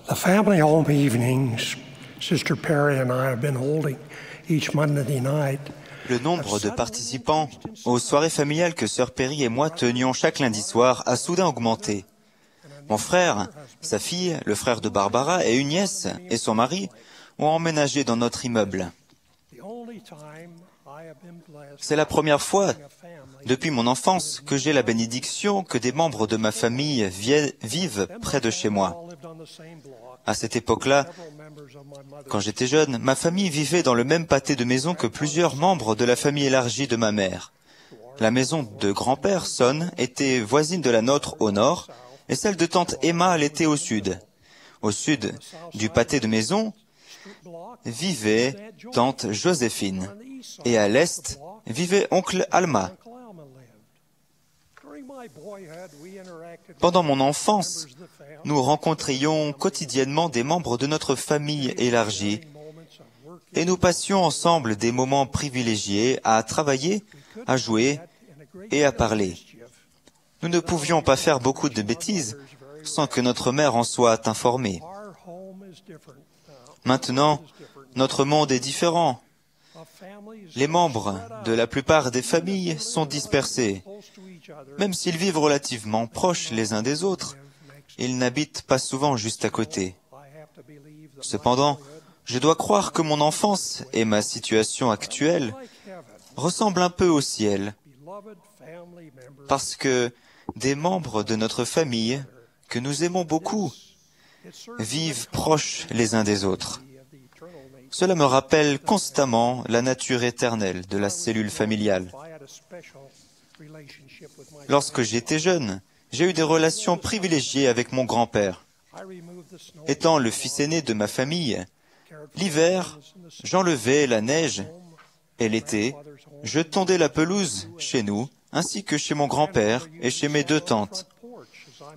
The family home evenings Sister Perry and I have been holding each Monday night. Le nombre de participants aux soirées familiales que Sœur Perry et moi tenions chaque lundi soir a soudain augmenté. Mon frère, sa fille, le frère de Barbara et une nièce et son mari ont emménagé dans notre immeuble. C'est la première fois depuis mon enfance que j'ai la bénédiction que des membres de ma famille vivent près de chez moi. À cette époque-là, quand j'étais jeune, ma famille vivait dans le même pâté de maison que plusieurs membres de la famille élargie de ma mère. La maison de grand-père, Son, était voisine de la nôtre au nord, et celle de tante Emma l'était au sud. Au sud du pâté de maison vivait tante Joséphine, et à l'est vivait oncle Alma. Pendant mon enfance, nous rencontrions quotidiennement des membres de notre famille élargie et nous passions ensemble des moments privilégiés à travailler, à jouer et à parler. Nous ne pouvions pas faire beaucoup de bêtises sans que notre mère en soit informée. Maintenant, notre monde est différent. Les membres de la plupart des familles sont dispersés. Même s'ils vivent relativement proches les uns des autres, ils n'habitent pas souvent juste à côté. Cependant, je dois croire que mon enfance et ma situation actuelle ressemblent un peu au ciel, parce que des membres de notre famille, que nous aimons beaucoup, vivent proches les uns des autres. Cela me rappelle constamment la nature éternelle de la cellule familiale. Lorsque j'étais jeune, j'ai eu des relations privilégiées avec mon grand-père. Étant le fils aîné de ma famille, l'hiver, j'enlevais la neige et l'été, je tondais la pelouse chez nous, ainsi que chez mon grand-père et chez mes deux tantes.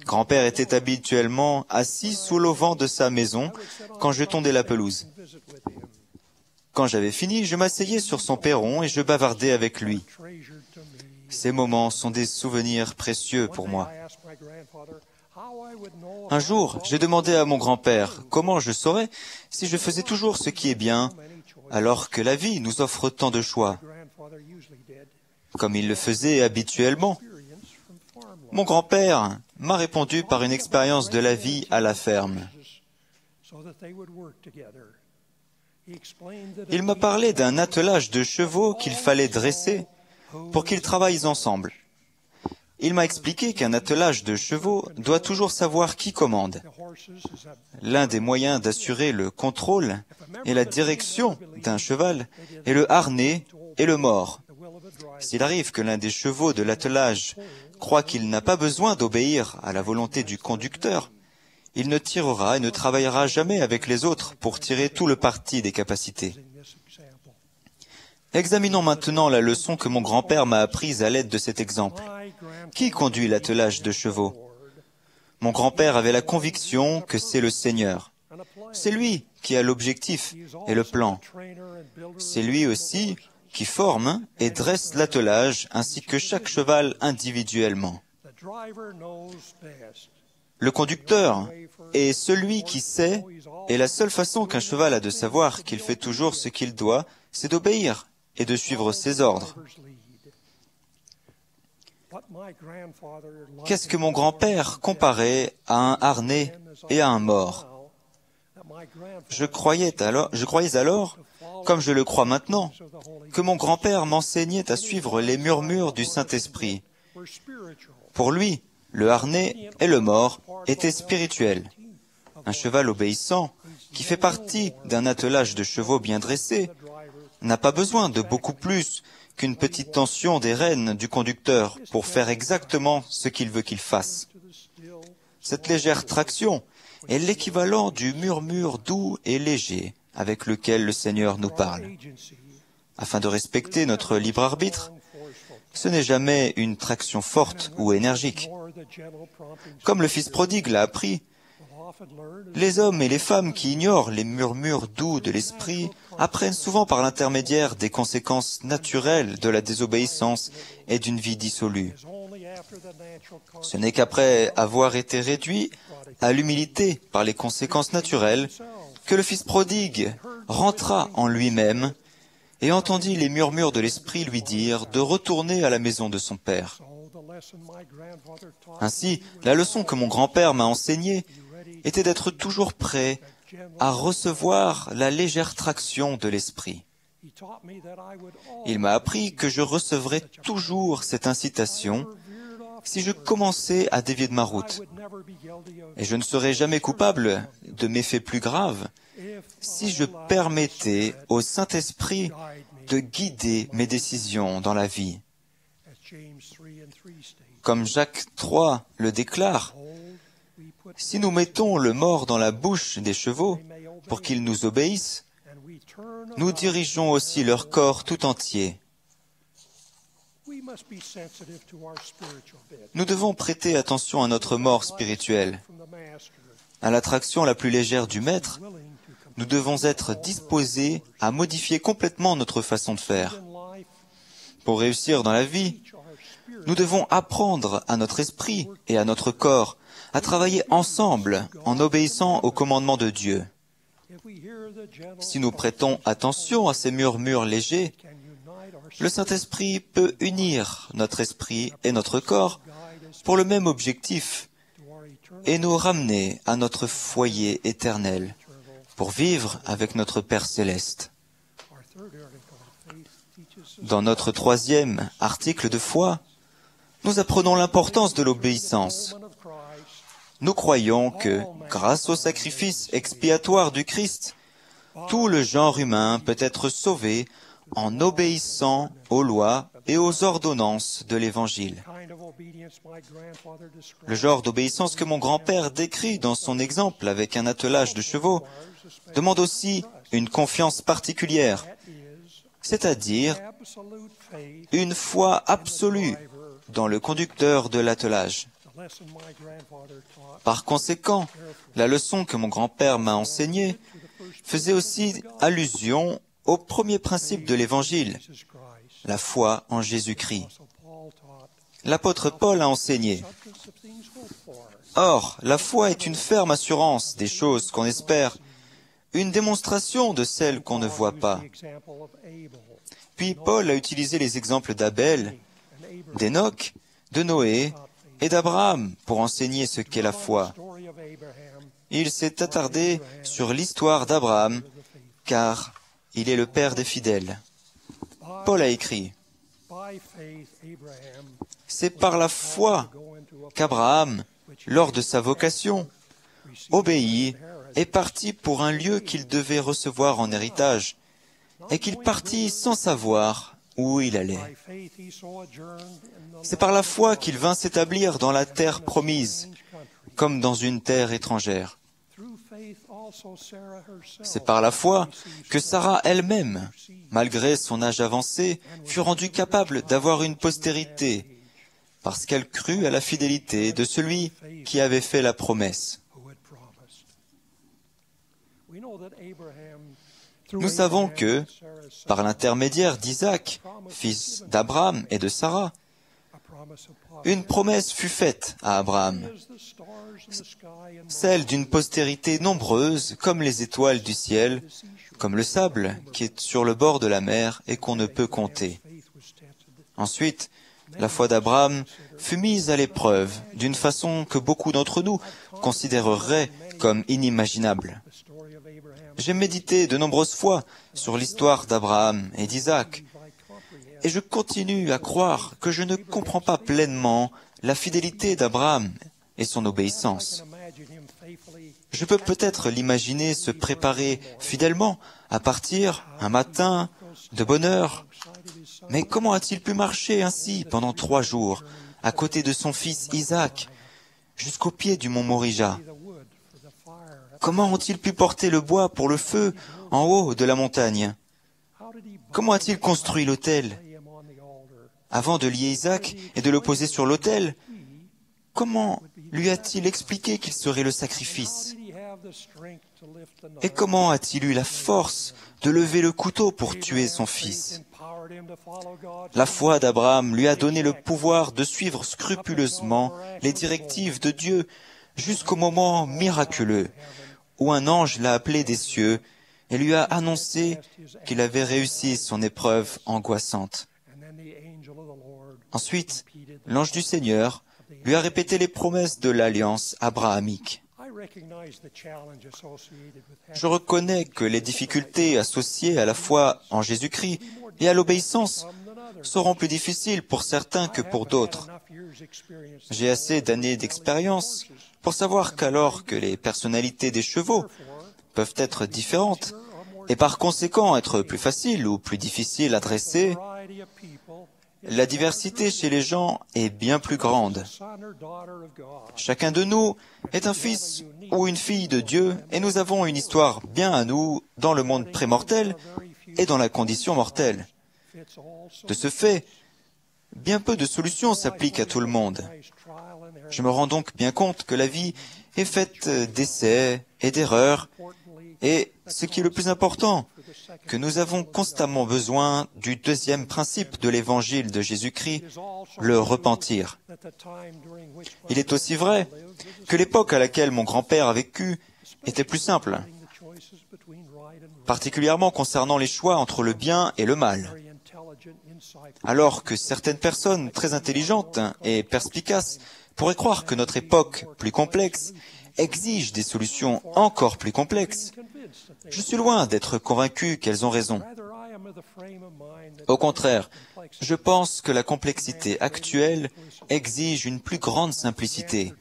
Grand-père était habituellement assis sous l'auvent de sa maison quand je tondais la pelouse. Quand j'avais fini, je m'asseyais sur son perron et je bavardais avec lui. Ces moments sont des souvenirs précieux pour moi. Un jour, j'ai demandé à mon grand-père comment je saurais si je faisais toujours ce qui est bien, alors que la vie nous offre tant de choix, comme il le faisait habituellement. Mon grand-père m'a répondu par une expérience de la vie à la ferme. Il m'a parlé d'un attelage de chevaux qu'il fallait dresser pour qu'ils travaillent ensemble. Il m'a expliqué qu'un attelage de chevaux doit toujours savoir qui commande. L'un des moyens d'assurer le contrôle et la direction d'un cheval est le harnais et le mors. S'il arrive que l'un des chevaux de l'attelage croit qu'il n'a pas besoin d'obéir à la volonté du conducteur, il ne tirera et ne travaillera jamais avec les autres pour tirer tout le parti des capacités. Examinons maintenant la leçon que mon grand-père m'a apprise à l'aide de cet exemple. Qui conduit l'attelage de chevaux? Mon grand-père avait la conviction que c'est le Seigneur. C'est lui qui a l'objectif et le plan. C'est lui aussi qui forme et dresse l'attelage ainsi que chaque cheval individuellement. Le conducteur est celui qui sait, et la seule façon qu'un cheval a de savoir qu'il fait toujours ce qu'il doit, c'est d'obéir et de suivre ses ordres. Qu'est-ce que mon grand-père comparait à un harnais et à un mors? Je croyais alors, comme je le crois maintenant, que mon grand-père m'enseignait à suivre les murmures du Saint-Esprit. Pour lui, le harnais et le mors étaient spirituels. Un cheval obéissant, qui fait partie d'un attelage de chevaux bien dressés, n'a pas besoin de beaucoup plus qu'une petite tension des rênes du conducteur pour faire exactement ce qu'il veut qu'il fasse. Cette légère traction est l'équivalent du murmure doux et léger avec lequel le Seigneur nous parle. Afin de respecter notre libre arbitre, ce n'est jamais une traction forte ou énergique. Comme le fils prodigue l'a appris, les hommes et les femmes qui ignorent les murmures doux de l'esprit apprennent souvent par l'intermédiaire des conséquences naturelles de la désobéissance et d'une vie dissolue. Ce n'est qu'après avoir été réduit à l'humilité par les conséquences naturelles que le fils prodigue rentra en lui-même et entendit les murmures de l'esprit lui dire de retourner à la maison de son père. Ainsi, la leçon que mon grand-père m'a enseignée était d'être toujours prêt à recevoir la légère traction de l'esprit. Il m'a appris que je recevrais toujours cette incitation si je commençais à dévier de ma route. Et je ne serais jamais coupable de méfaits plus graves si je permettais au Saint-Esprit de guider mes décisions dans la vie. Comme Jacques III le déclare, si nous mettons le mors dans la bouche des chevaux pour qu'ils nous obéissent, nous dirigeons aussi leur corps tout entier. Nous devons prêter attention à notre mort spirituelle. À l'attraction la plus légère du Maître, nous devons être disposés à modifier complètement notre façon de faire. Pour réussir dans la vie, nous devons apprendre à notre esprit et à notre corps à travailler ensemble en obéissant aux commandements de Dieu. Si nous prêtons attention à ces murmures légers, le Saint-Esprit peut unir notre esprit et notre corps pour le même objectif et nous ramener à notre foyer éternel pour vivre avec notre Père céleste. Dans notre troisième article de foi, nous apprenons l'importance de l'obéissance. Nous croyons que, grâce au sacrifice expiatoire du Christ, tout le genre humain peut être sauvé en obéissant aux lois et aux ordonnances de l'Évangile. Le genre d'obéissance que mon grand-père décrit dans son exemple avec un attelage de chevaux demande aussi une confiance particulière, c'est-à-dire une foi absolue dans le conducteur de l'attelage. Par conséquent, la leçon que mon grand-père m'a enseignée faisait aussi allusion au premier principe de l'Évangile, la foi en Jésus-Christ. L'apôtre Paul a enseigné. Or, la foi est une ferme assurance des choses qu'on espère, une démonstration de celles qu'on ne voit pas. Puis Paul a utilisé les exemples d'Abel, d'Enoch, de Noé et d'Abraham pour enseigner ce qu'est la foi. Il s'est attardé sur l'histoire d'Abraham, car il est le père des fidèles. Paul a écrit, « C'est par la foi qu'Abraham, lors de sa vocation, obéit et partit pour un lieu qu'il devait recevoir en héritage, et qu'il partit sans savoir où il allait. C'est par la foi qu'il vint s'établir dans la terre promise, comme dans une terre étrangère. C'est par la foi que Sarah elle-même, malgré son âge avancé, fut rendue capable d'avoir une postérité, parce qu'elle crut à la fidélité de celui qui avait fait la promesse. Nous savons que, par l'intermédiaire d'Isaac, fils d'Abraham et de Sarah, une promesse fut faite à Abraham, celle d'une postérité nombreuse comme les étoiles du ciel, comme le sable qui est sur le bord de la mer et qu'on ne peut compter. Ensuite, la foi d'Abraham fut mise à l'épreuve d'une façon que beaucoup d'entre nous considéreraient comme inimaginable. J'ai médité de nombreuses fois sur l'histoire d'Abraham et d'Isaac, et je continue à croire que je ne comprends pas pleinement la fidélité d'Abraham et son obéissance. Je peux peut-être l'imaginer se préparer fidèlement à partir un matin de bonne heure, mais comment a-t-il pu marcher ainsi pendant 3 jours à côté de son fils Isaac jusqu'au pied du mont Morija? Comment ont-ils pu porter le bois pour le feu en haut de la montagne? Comment a-t-il construit l'autel? Avant de lier Isaac et de le poser sur l'autel, comment lui a-t-il expliqué qu'il serait le sacrifice? Et comment a-t-il eu la force de lever le couteau pour tuer son fils? La foi d'Abraham lui a donné le pouvoir de suivre scrupuleusement les directives de Dieu jusqu'au moment miraculeux où un ange l'a appelé des cieux et lui a annoncé qu'il avait réussi son épreuve angoissante. Ensuite, l'ange du Seigneur lui a répété les promesses de l'alliance abrahamique. Je reconnais que les difficultés associées à la foi en Jésus-Christ et à l'obéissance seront plus difficiles pour certains que pour d'autres. J'ai assez d'années d'expérience pour savoir qu'alors que les personnalités des chevaux peuvent être différentes et par conséquent être plus faciles ou plus difficiles à dresser, la diversité chez les gens est bien plus grande. Chacun de nous est un fils ou une fille de Dieu et nous avons une histoire bien à nous dans le monde prémortel et dans la condition mortelle. De ce fait, bien peu de solutions s'appliquent à tout le monde. Je me rends donc bien compte que la vie est faite d'essais et d'erreurs et, ce qui est le plus important, que nous avons constamment besoin du deuxième principe de l'évangile de Jésus-Christ, le repentir. Il est aussi vrai que l'époque à laquelle mon grand-père a vécu était plus simple, particulièrement concernant les choix entre le bien et le mal. Alors que certaines personnes très intelligentes et perspicaces pourraient croire que notre époque, plus complexe, exige des solutions encore plus complexes, je suis loin d'être convaincu qu'elles ont raison. Au contraire, je pense que la complexité actuelle exige une plus grande simplicité,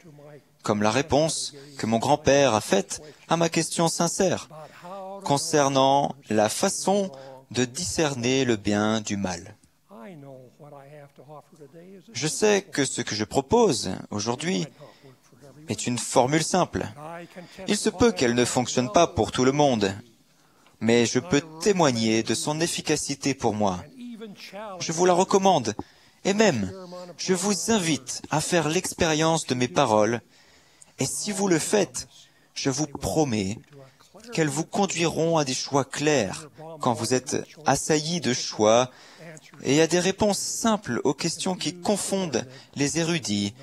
comme la réponse que mon grand-père a faite à ma question sincère concernant la façon de discerner le bien du mal. Je sais que ce que je propose aujourd'hui est une formule simple. Il se peut qu'elle ne fonctionne pas pour tout le monde, mais je peux témoigner de son efficacité pour moi. Je vous la recommande, et même, je vous invite à faire l'expérience de mes paroles, et si vous le faites, je vous promets qu'elles vous conduiront à des choix clairs quand vous êtes assaillis de choix et à des réponses simples aux questions qui confondent les érudits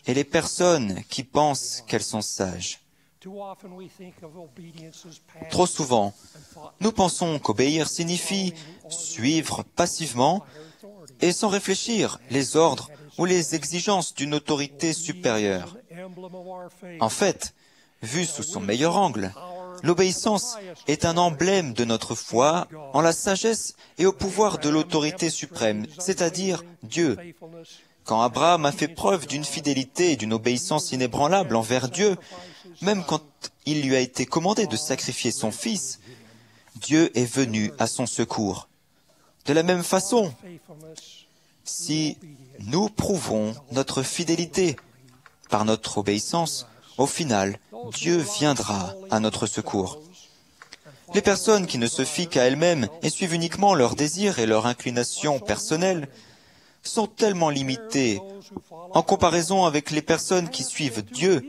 et les personnes qui pensent qu'elles sont sages. Trop souvent, nous pensons qu'obéir signifie suivre passivement et sans réfléchir les ordres ou les exigences d'une autorité supérieure. En fait, vu sous son meilleur angle, l'obéissance est un emblème de notre foi en la sagesse et au pouvoir de l'autorité suprême, c'est-à-dire Dieu. Quand Abraham a fait preuve d'une fidélité et d'une obéissance inébranlable envers Dieu, même quand il lui a été commandé de sacrifier son fils, Dieu est venu à son secours. De la même façon, si nous prouvons notre fidélité par notre obéissance, au final, Dieu viendra à notre secours. Les personnes qui ne se fient qu'à elles-mêmes et suivent uniquement leurs désirs et leurs inclinations personnelles sont tellement limitées en comparaison avec les personnes qui suivent Dieu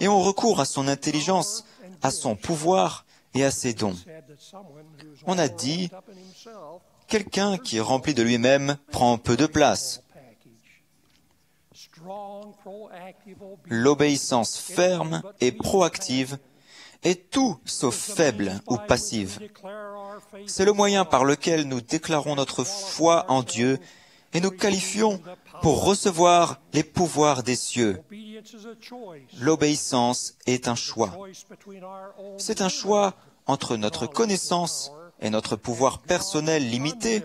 et ont recours à son intelligence, à son pouvoir et à ses dons. On a dit, quelqu'un qui est rempli de lui-même prend peu de place. L'obéissance ferme et proactive est tout sauf faible ou passive. C'est le moyen par lequel nous déclarons notre foi en Dieu et nous qualifions pour recevoir les pouvoirs des cieux. L'obéissance est un choix. C'est un choix entre notre connaissance et notre pouvoir personnel limité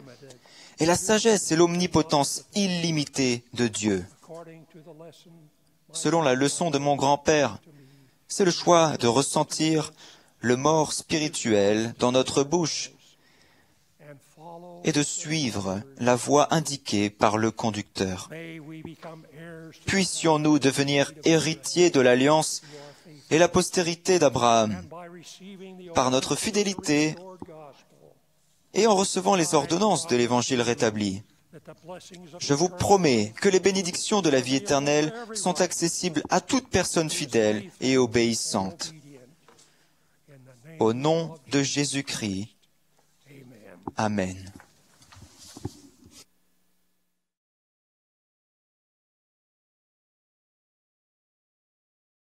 et la sagesse et l'omnipotence illimitée de Dieu. Selon la leçon de mon grand-père, c'est le choix de ressentir le mort spirituel dans notre bouche et de suivre la voie indiquée par le conducteur. Puissions-nous devenir héritiers de l'Alliance et la postérité d'Abraham par notre fidélité et en recevant les ordonnances de l'Évangile rétabli. Je vous promets que les bénédictions de la vie éternelle sont accessibles à toute personne fidèle et obéissante. Au nom de Jésus-Christ. Amen.